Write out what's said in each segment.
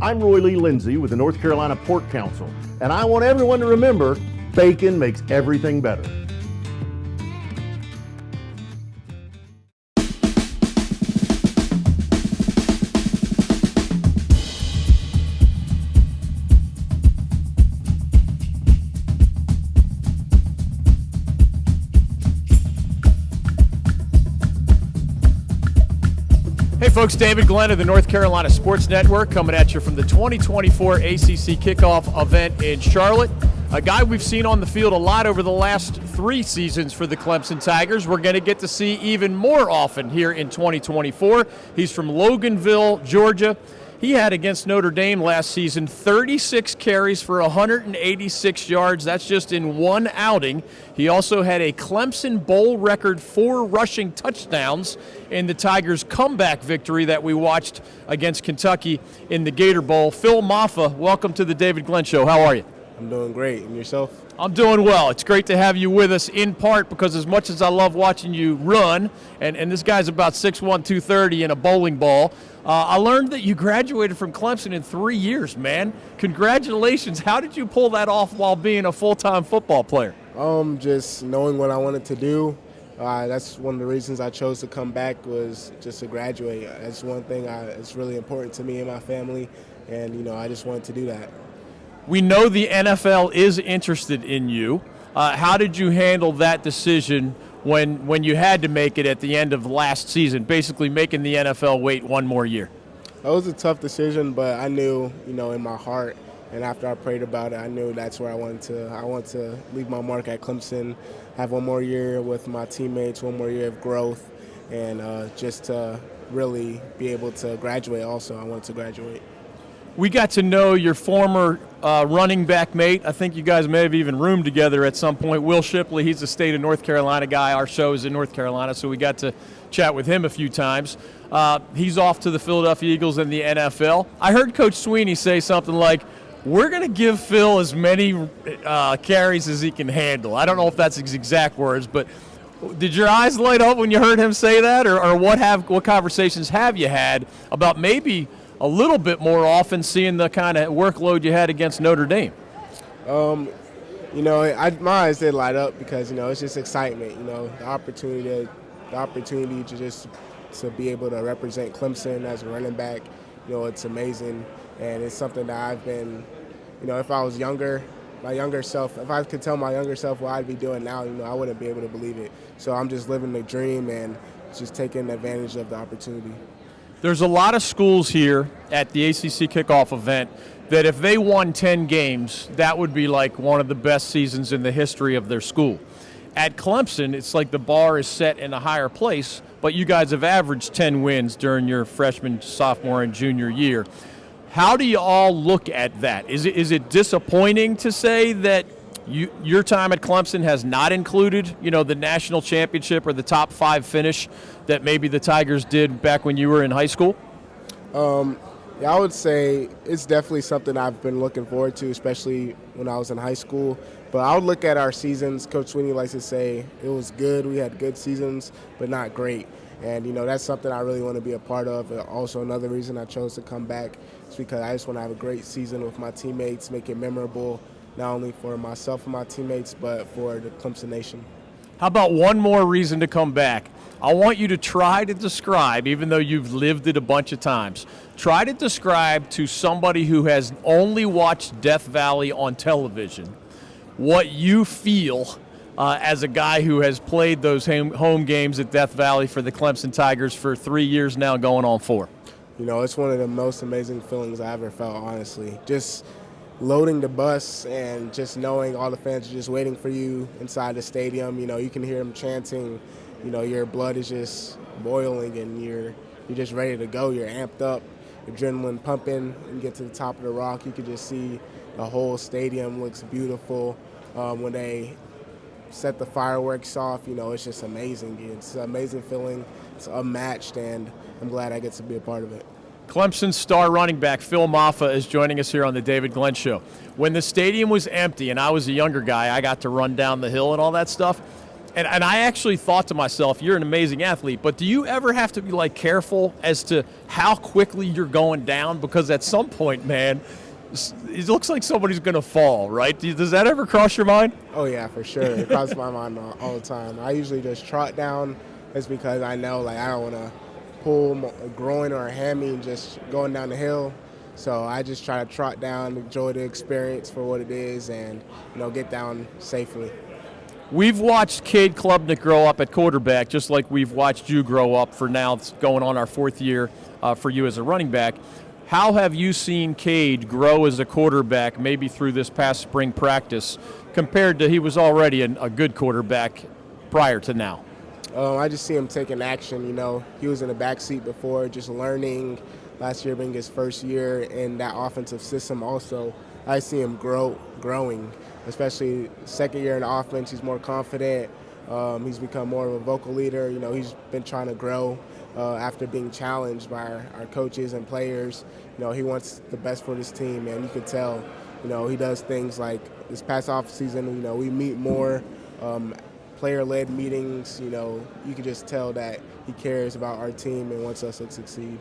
I'm Roy Lee Lindsay with the North Carolina Pork Council, and I want everyone to remember, bacon makes everything better. Hey folks, David Glenn of the North Carolina Sports Network coming at you from the 2024 ACC kickoff event in Charlotte. A guy we've seen on the field a lot over the last 3 seasons for the Clemson Tigers. We're going to get to see even more often here in 2024. He's from Loganville, Georgia. He had against Notre Dame last season 36 carries for 186 yards. That's just in one outing. He also had a Clemson Bowl record 4 rushing touchdowns in the Tigers' comeback victory that we watched against Kentucky in the Gator Bowl. Phil Mafah, welcome to the David Glenn Show. How are you? I'm doing great. And yourself? I'm doing well. It's great to have you with us, in part because as much as I love watching you run, and this guy's about 6'1", 230 in a bowling ball, I learned that you graduated from Clemson in 3 years, man. Congratulations. How did you pull that off while being a full-time football player? Just knowing what I wanted to do. That's one of the reasons I chose to come back, was just to graduate. That's one thing it's really important to me and my family, and I just wanted to do that. We know the NFL is interested in you. How did you handle that decision when you had to make it at the end of last season, basically making the NFL wait one more year? That was a tough decision, but I knew, in my heart, and after I prayed about it, I knew that's where I wanted to leave my mark at Clemson, have one more year with my teammates, one more year of growth, and just to really be able to graduate also. I wanted to graduate. We got to know your former running back mate. I think you guys may have even roomed together at some point. Will Shipley, he's a state of North Carolina guy. Our show is in North Carolina, so we got to chat with him a few times. He's off to the Philadelphia Eagles in the NFL. I heard Coach Swinney say something like, we're going to give Phil as many carries as he can handle. I don't know if that's his exact words, but did your eyes light up when you heard him say that? Or what conversations have you had about maybe a little bit more often seeing the kind of workload you had against Notre Dame? My eyes did light up because, it's just excitement, the opportunity to be able to represent Clemson as a running back, it's amazing. And it's something that I've been, if I was younger, my younger self, if I could tell my younger self what I'd be doing now, I wouldn't be able to believe it. So I'm just living the dream and just taking advantage of the opportunity. There's a lot of schools here at the ACC kickoff event that if they won 10 games, that would be like one of the best seasons in the history of their school. At Clemson, it's like the bar is set in a higher place, but you guys have averaged 10 wins during your freshman, sophomore, and junior year. How do you all look at that? Is it disappointing to say that your time at Clemson has not included, the national championship or the top 5 finish that maybe the Tigers did back when you were in high school? I would say it's definitely something I've been looking forward to, especially when I was in high school. But I would look at our seasons. Coach Swinney likes to say it was good. We had good seasons, but not great. And, that's something I really want to be a part of. Also, another reason I chose to come back is because I just want to have a great season with my teammates, make it memorable, not only for myself and my teammates, but for the Clemson Nation. How about one more reason to come back? I want you to try to describe, even though you've lived it a bunch of times, try to describe to somebody who has only watched Death Valley on television what you feel as a guy who has played those home games at Death Valley for the Clemson Tigers for 3 years now, going on 4. It's one of the most amazing feelings I ever felt, honestly. Just loading the bus and just knowing all the fans are just waiting for you inside the stadium. You can hear them chanting. Your blood is just boiling and you're just ready to go. You're amped up, adrenaline pumping. You get to the top of the rock, you can just see the whole stadium looks beautiful. When they set the fireworks off, it's just amazing. It's an amazing feeling. It's unmatched, and I'm glad I get to be a part of it. Clemson star running back Phil Mafah is joining us here on the David Glenn Show. When the stadium was empty and I was a younger guy, I got to run down the hill and all that stuff. And I actually thought to myself, you're an amazing athlete, but do you ever have to be like careful as to how quickly you're going down? Because at some point, man, it looks like somebody's going to fall, right? Does that ever cross your mind? Oh yeah, for sure. It crosses my mind all the time. I usually just trot down just because I know like I don't want to pull a groin or a hammy just going down the hill. So I just try to trot down, enjoy the experience for what it is, and get down safely. We've watched Cade Klubnik grow up at quarterback, just like we've watched you grow up for now. It's going on our 4th year for you as a running back. How have you seen Cade grow as a quarterback, maybe through this past spring practice, compared to he was already a good quarterback prior to now? I just see him taking action. He was in the backseat before, just learning. Last year being his first year in that offensive system also, I see him growing, especially second year in the offense. He's more confident. He's become more of a vocal leader. He's been trying to grow after being challenged by our coaches and players. He wants the best for this team, and you could tell, he does things like this past off season, we meet more player-led meetings. You can just tell that he cares about our team and wants us to succeed.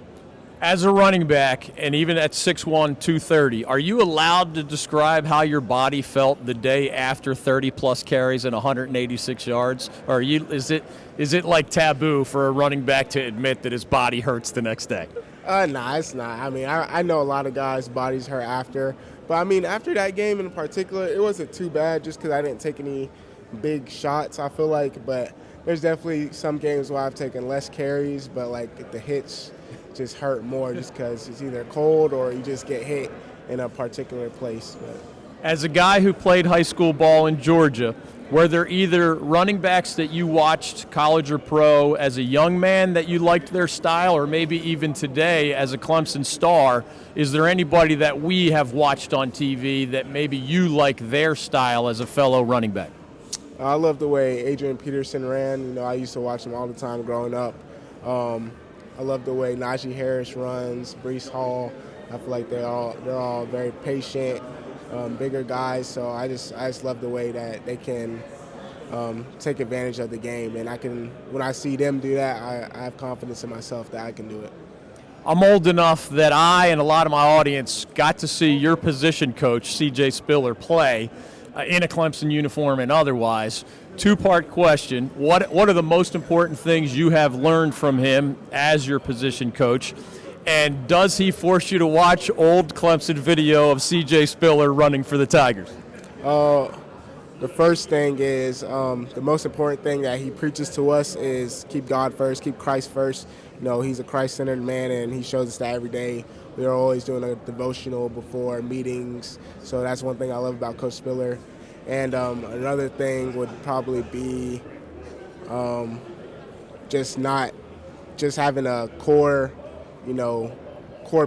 As a running back, and even at 6'1", 230, are you allowed to describe how your body felt the day after 30-plus carries and 186 yards? Or is it like taboo for a running back to admit that his body hurts the next day? Nah, it's not. I know a lot of guys' bodies hurt after. But, after that game in particular, it wasn't too bad just because I didn't take any big shots, I feel like. But there's definitely some games where I've taken less carries, but, the hits just hurt more just because it's either cold or you just get hit in a particular place. But as a guy who played high school ball in Georgia, were there either running backs that you watched, college or pro, as a young man that you liked their style, or maybe even today as a Clemson star? Is there anybody that we have watched on TV that maybe you like their style as a fellow running back? I love the way Adrian Peterson ran. I used to watch him all the time growing up. I love the way Najee Harris runs, Breece Hall. I feel like they're all very patient, bigger guys. So I just love the way that they can take advantage of the game. And when I see them do that, I have confidence in myself that I can do it. I'm old enough that I and a lot of my audience got to see your position coach, C.J. Spiller, play in a Clemson uniform and otherwise. Two-part question. What are the most important things you have learned from him as your position coach? And does he force you to watch old Clemson video of C.J. Spiller running for the Tigers? The first thing is the most important thing that he preaches to us is keep God first, keep Christ first. He's a Christ-centered man, and he shows us that every day. We are always doing a devotional before meetings, so that's one thing I love about Coach Spiller. And another thing would probably be just having a core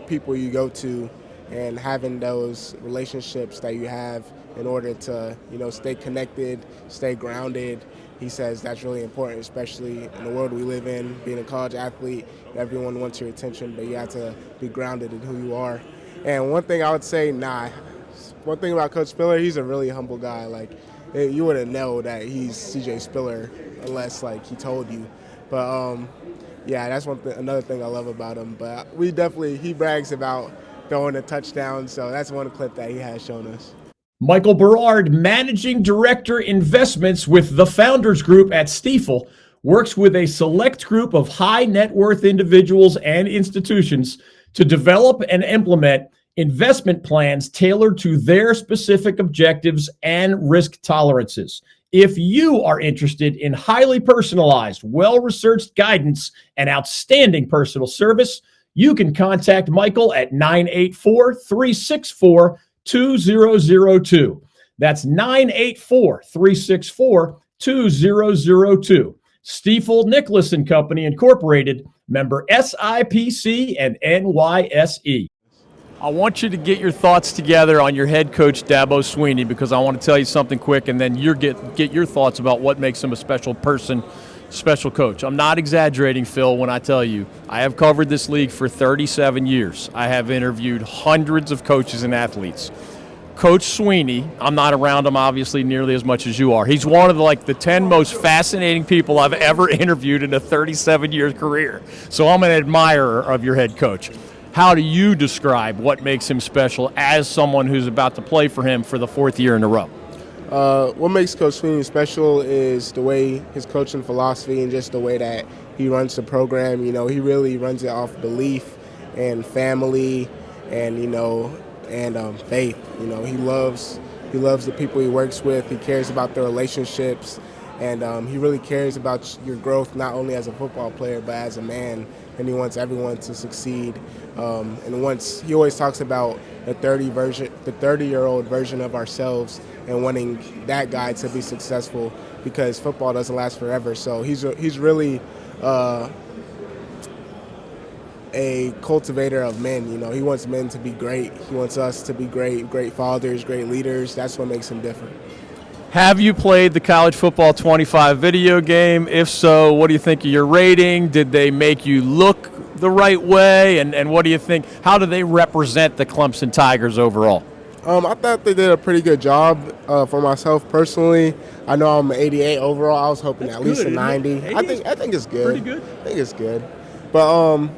people you go to, and having those relationships that you have in order to, stay connected, stay grounded. He says that's really important, especially in the world we live in, being a college athlete. Everyone wants your attention, but you have to be grounded in who you are. And one thing I would say, one thing about Coach Spiller, he's a really humble guy. You wouldn't know that he's C.J. Spiller unless, he told you. But, that's another thing I love about him. But he brags about throwing a touchdown, so that's one clip that he has shown us. Michael Berard, Managing Director Investments with the Founders Group at Stifel, works with a select group of high net worth individuals and institutions to develop and implement investment plans tailored to their specific objectives and risk tolerances. If you are interested in highly personalized, well-researched guidance and outstanding personal service, you can contact Michael at 984-364-2002. That's 984-364-2002. Stifel Nicholas and Company Incorporated, member SIPC and NYSE. I want you to get your thoughts together on your head coach, Dabo Swinney, because I want to tell you something quick, and then you get your thoughts about what makes him a special person, special coach. I'm not exaggerating, Phil, when I tell you I have covered this league for 37 years. I have interviewed hundreds of coaches and athletes. Coach Swinney, I'm not around him obviously nearly as much as you are. He's one of the 10 most fascinating people I've ever interviewed in a 37-year career. So I'm an admirer of your head coach. How do you describe what makes him special as someone who's about to play for him for the 4th year in a row? What makes Coach Swinney special is the way his coaching philosophy and just the way that he runs the program. You know, he really runs it off belief and family and, faith. You know, he loves the people he works with. He cares about the relationships, and he really cares about your growth, not only as a football player, but as a man, and he wants everyone to succeed. He always talks about the 30-year-old version of ourselves and wanting that guy to be successful, because football doesn't last forever. So he's really a cultivator of men. You know, he wants men to be great. He wants us to be great fathers, great leaders. That's what makes him different. Have you played the College Football 25 video game? If so, what do you think of your rating? Did they make you look the right way? And what do you think? How do they represent the Clemson Tigers overall? I thought they did a pretty good job for myself personally. I know I'm an 88 overall. I was hoping at least a 90. I think it's good. Pretty good. I think it's good. But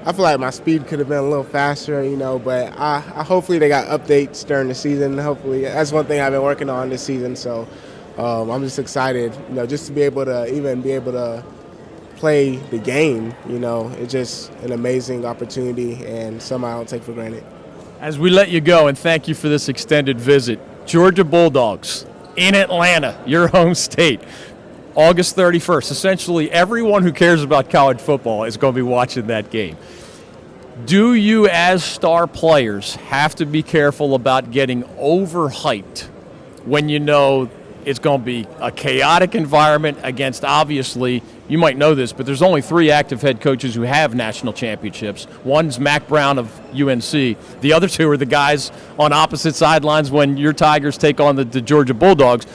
I feel like my speed could have been a little faster, but I hopefully they got updates during the season. Hopefully. That's one thing I've been working on this season. So I'm just excited, just to be able to play the game. It's just an amazing opportunity and something I don't take for granted. As we let you go, and thank you for this extended visit, Georgia Bulldogs in Atlanta, your home state, August 31st. Essentially, everyone who cares about college football is going to be watching that game. Do you, as star players, have to be careful about getting overhyped when you know it's going to be a chaotic environment against, obviously, you might know this, but there's only 3 active head coaches who have national championships. One's Mac Brown of UNC. The other 2 are the guys on opposite sidelines when your Tigers take on the Georgia Bulldogs.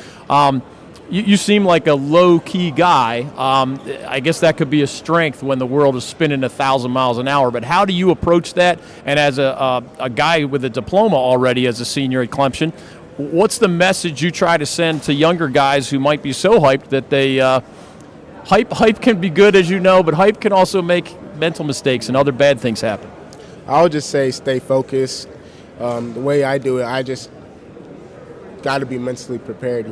You seem like a low-key guy. I guess that could be a strength when the world is spinning 1,000 miles an hour. But how do you approach that? And as a guy with a diploma already as a senior at Clemson, what's the message you try to send to younger guys who might be so hyped that they hype can be good, as you know, but hype can also make mental mistakes and other bad things happen? I would just say stay focused. The way I do it, I just got to be mentally prepared,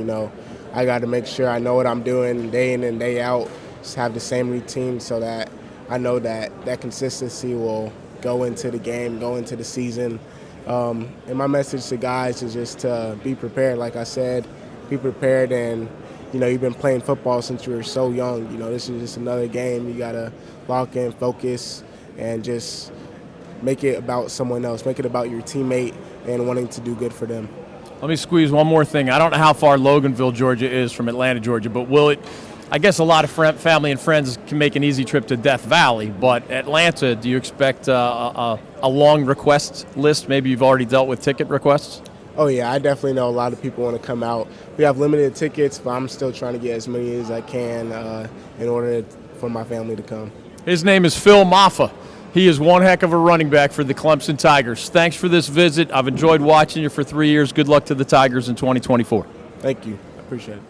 I got to make sure I know what I'm doing day in and day out, just have the same routine so that I know that consistency will go into the game, go into the season. And my message to guys is just to be prepared. Like I said, be prepared. And, you've been playing football since you were so young. This is just another game. You got to lock in, focus, and just make it about someone else. Make it about your teammate and wanting to do good for them. Let me squeeze one more thing. I don't know how far Loganville, Georgia is from Atlanta, Georgia, but will it – I guess a lot of family and friends can make an easy trip to Death Valley, but Atlanta, do you expect a long request list? Maybe you've already dealt with ticket requests? Oh, yeah, I definitely know a lot of people want to come out. We have limited tickets, but I'm still trying to get as many as I can in order for my family to come. His name is Phil Mafah. He is one heck of a running back for the Clemson Tigers. Thanks for this visit. I've enjoyed watching you for 3 years. Good luck to the Tigers in 2024. Thank you. I appreciate it.